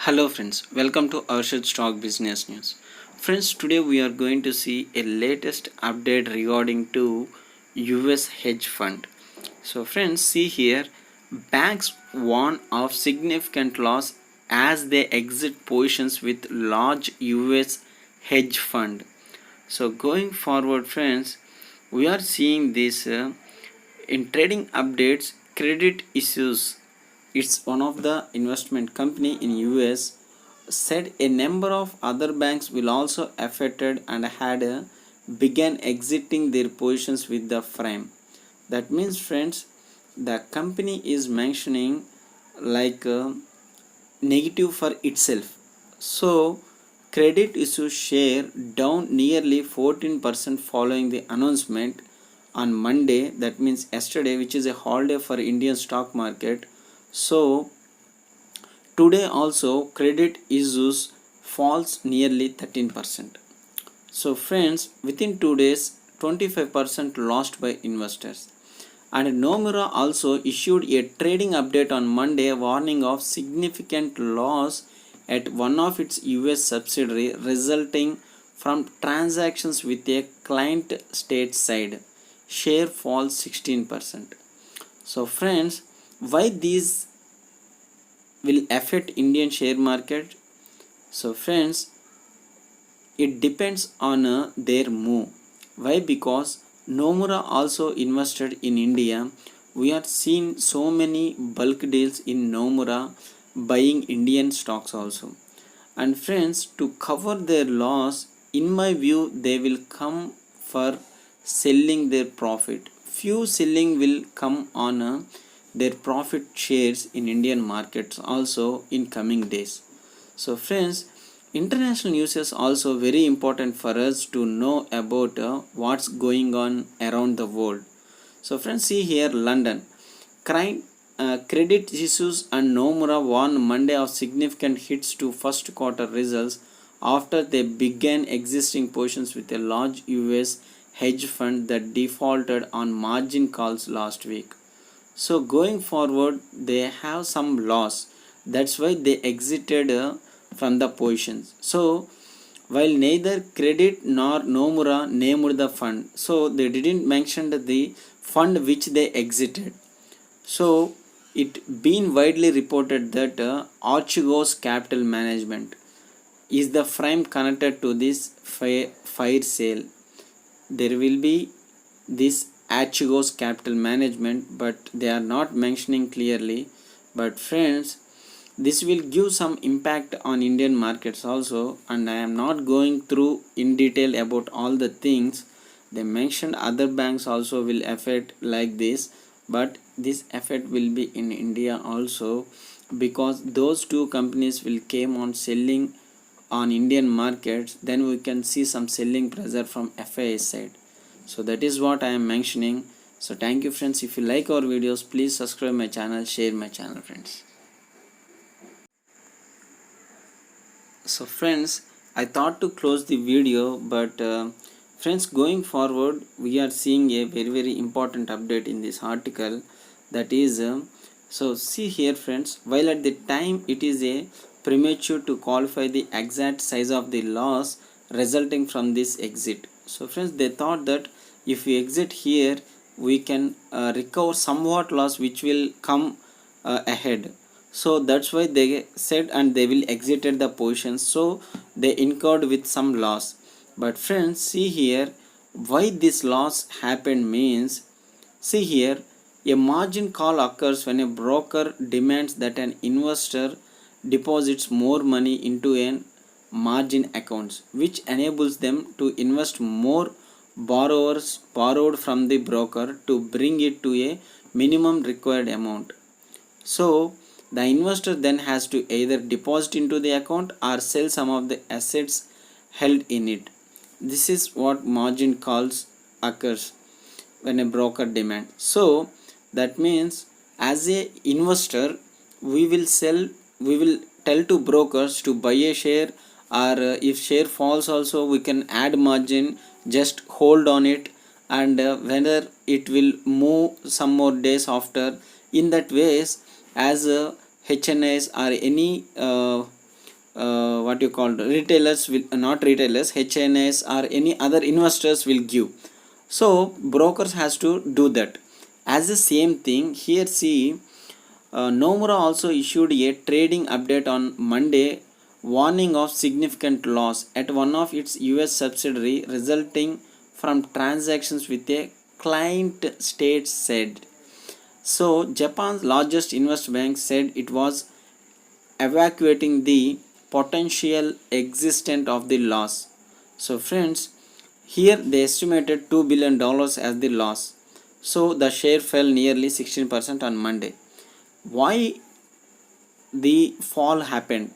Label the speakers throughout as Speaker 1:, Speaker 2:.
Speaker 1: Hello friends, welcome to Arshad Stock Business News. Friends, today we are going to see a latest update regarding to US hedge fund. So friends, see here, banks warn of significant loss as they exit positions with large US hedge fund. So going forward friends, we are seeing this in trading updates, credit issues. It's one of the investment company in US said a number of other banks will also affected and had began exiting their positions with the frame. That means friends, the company is mentioning like negative for itself. So credit issue share down nearly 14% following the announcement on Monday, that means yesterday, which is a holiday for Indian stock market. So today also credit issues falls nearly 13%. So friends, within 2 days 25% lost by investors. And Nomura also issued a trading update on Monday warning of significant loss at one of its US subsidiary resulting from transactions with a client stateside. Share falls 16%. So friends, why these will affect Indian share market? So friends, it depends on their move. Why? Because Nomura also invested in India. We are seeing so many bulk deals in Nomura buying Indian stocks also. And friends, to cover their loss, in my view, they will come for selling their profit. Few selling will come on their profit shares in Indian markets also in coming days. So friends, international news is also very important for us to know about what's going on around the world. So friends, see here London. Credit issues and Nomura warned Monday of significant hits to first quarter results after they began existing positions with a large US hedge fund that defaulted on margin calls last week. So going forward, they have some loss. That's why they exited from the positions. So while neither credit nor Nomura named the fund, so they didn't mention the fund which they exited. So it been widely reported that Archegos Capital Management is the frame connected to this fire sale. There will be this Archegos Capital Management, but they are not mentioning clearly. But friends, this will give some impact on Indian markets also, and I am not going through in detail about all the things. They mentioned other banks also will affect like this, but this effect will be in India also, because those two companies will came on selling on Indian markets. Then we can see some selling pressure from FIS side. So that is what I am mentioning. So thank you friends. If you like our videos, please subscribe my channel, share my channel friends. So friends, I thought to close the video, but friends, going forward we are seeing a very important update in this article. That is so see here friends, while at the time it is a premature to qualify the exact size of the loss resulting from this exit. So friends, they thought that if we exit here, we can recover somewhat loss which will come ahead. So that's why they said and they will exited the position, so they incurred with some loss. But friends, see here, why this loss happened means, see here, a margin call occurs when a broker demands that an investor deposits more money into an margin accounts, which enables them to invest more borrowers borrowed from the broker to bring it to a minimum required amount. So the investor then has to either deposit into the account or sell some of the assets held in it. This is what margin calls occurs when a broker demands. So that means as a investor, we will tell to brokers to buy a share, or if share falls also we can add margin, just hold on it, and whether it will move some more days after. In that ways, as HNIs or any what you call retailers will not retailers, HNS or any other investors will give. So brokers has to do that. As the same thing here, see, Nomura also issued a trading update on Monday, warning of significant loss at one of its US subsidiary resulting from transactions with a client state said. So Japan's largest investment bank said it was evaluating the potential existence of the loss. So friends, here they estimated $2 billion as the loss. So the share fell nearly 16% on Monday. Why the fall happened?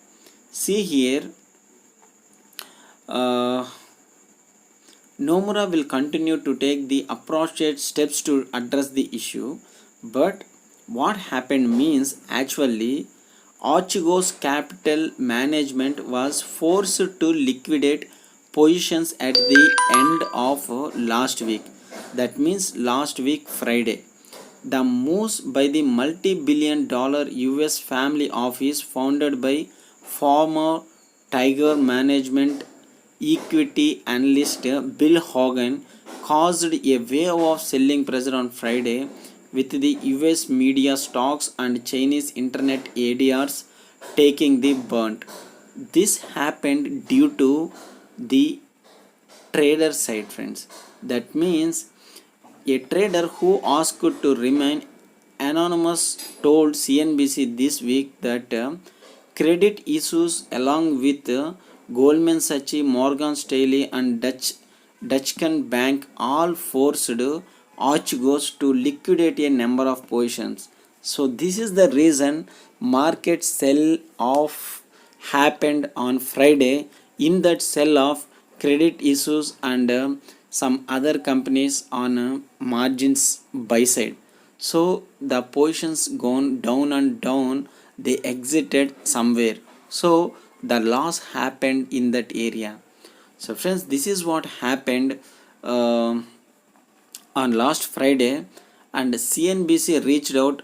Speaker 1: See here, Nomura will continue to take the appropriate steps to address the issue, but what happened means actually Archegos Capital Management was forced to liquidate positions at the end of last week. That means last week Friday. The moves by the multi-billion-dollar US family office founded by former Tiger Management equity analyst Bill Hogan caused a wave of selling pressure on Friday, with the US media stocks and Chinese internet ADRs taking the brunt. This happened due to the trader side, friends. That means a trader who asked to remain anonymous told CNBC this week that credit issues along with Goldman Sachs, Morgan Stanley and Deutsche Bank all forced Archegos to liquidate a number of positions. So this is the reason market sell off happened on Friday. In that sell off, credit issues and some other companies on margins buy side. So the positions gone down and down, they exited somewhere. So the loss happened in that area. So friends, this is what happened uh, on last Friday, and CNBC reached out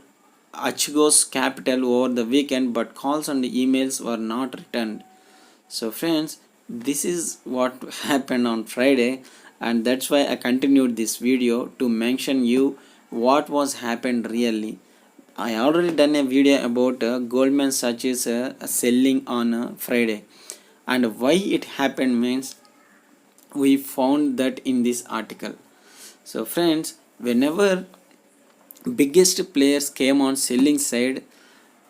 Speaker 1: Archegos Capital over the weekend, but calls and emails were not returned. So friends, this is what happened on Friday, and that's why I continued this video to mention you what was happened really. I already done a video about Goldman Sachs selling on Friday, and why it happened means we found that in this article. So friends, whenever biggest players came on selling side,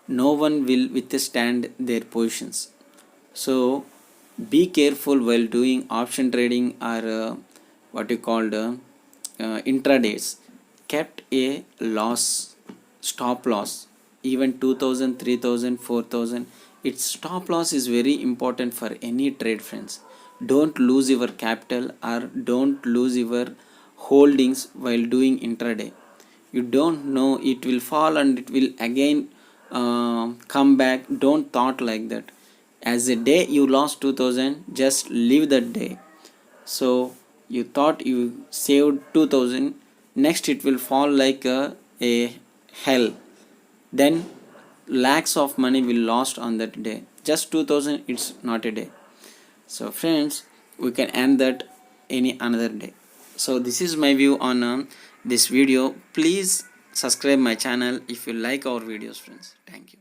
Speaker 1: no one will withstand their positions. So be careful while doing option trading or what you called intradays. Kept a loss, stop loss, even 2000, 3000, 4000. Its stop loss is very important for any trade, friends. Don't lose your capital or don't lose your holdings while doing intraday. You don't know, it will fall and it will again come back. Don't thought like that. As a day you lost 2000, just leave that day. So you thought you saved 2000, next it will fall like a hell. Then lakhs of money will lost on that day. Just 2000, it's not a day. So friends, we can end that any another day. So this is my view on this video. Please subscribe my channel if you like our videos, friends. Thank you.